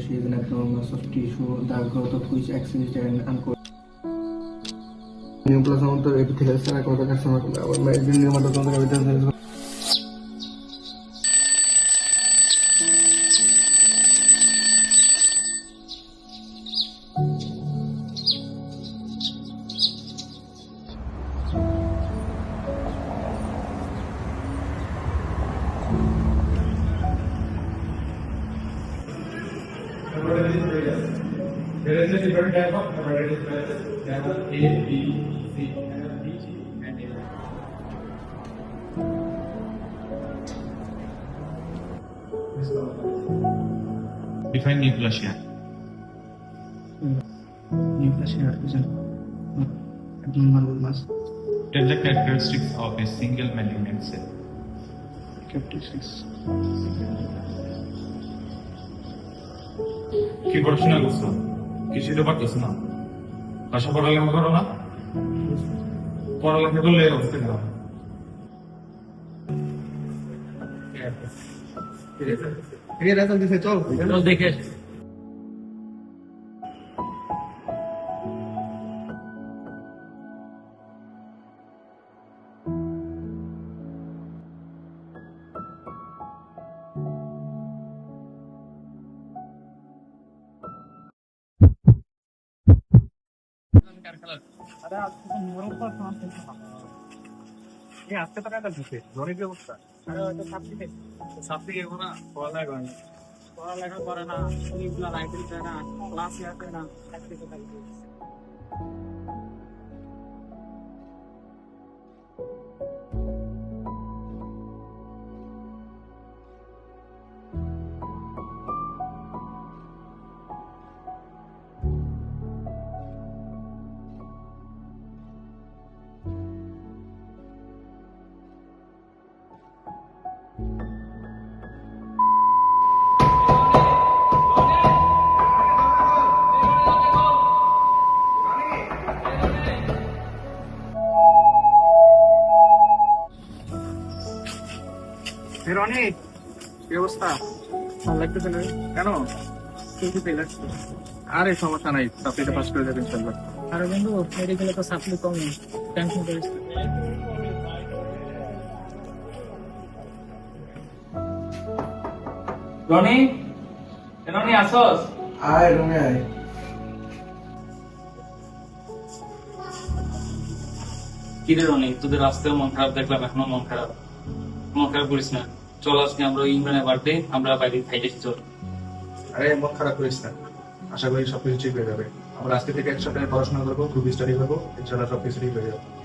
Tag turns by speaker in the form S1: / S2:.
S1: She is an abnormal of tissue, the growth of which exists and uncovered. Neoplasm epithelial cell carcinoma. Our medical pneumatology.
S2: There is a different type of hepatitis virus. There are A, B, C, and D, and A. Define neoplasia.
S1: Neoplasia is an abnormal mass.
S2: Tell the characteristics of a single malignant cell.
S1: Characteristics.
S2: কি পড়াশোনা করছো? কিছু তো পারতেছ না। বাসা পড়ালেখা করো না? পড়ালেখা করলে এই অবস্থা খারাপ।
S1: চল দেখে
S2: আজকে তো কাটা দিচ্ছে জনের কি অবস্থা সাপ্লি না পড়ালেখা করে না লাইব্রেরি যায় না ক্লাসে আসে না রনি কি অবস্থা ভালো লাগতেছে না কেন কি পেয়ে লাগছে আরে সমস্যা নাই সাপ্লিটা পাস করে যাবেন ইনশাআল্লাহ
S3: আরে বন্ধু মেডিকেলে তো সাপ্লি কমই টেনশন করিস
S2: রনি রনি আসস
S1: আয় রুমে আয়
S3: কি রে রনি তোদের আসতেও মন খারাপ দেখলাম এখনো মন খারাপ করিস না চল আজকে আমরা ইমরানের বার্থডে আমরা বাইরে খাইতেছি চল
S4: আরে মন খারাপ করিস না আশা করি সবকিছু ঠিক হয়ে যাবে আমরা আজকে থেকে এক সপ্তাহে পড়াশোনা করবো খুব স্টাডি করবো ইনশাল্লাহ সবকিছু ঠিক হয়ে যাবে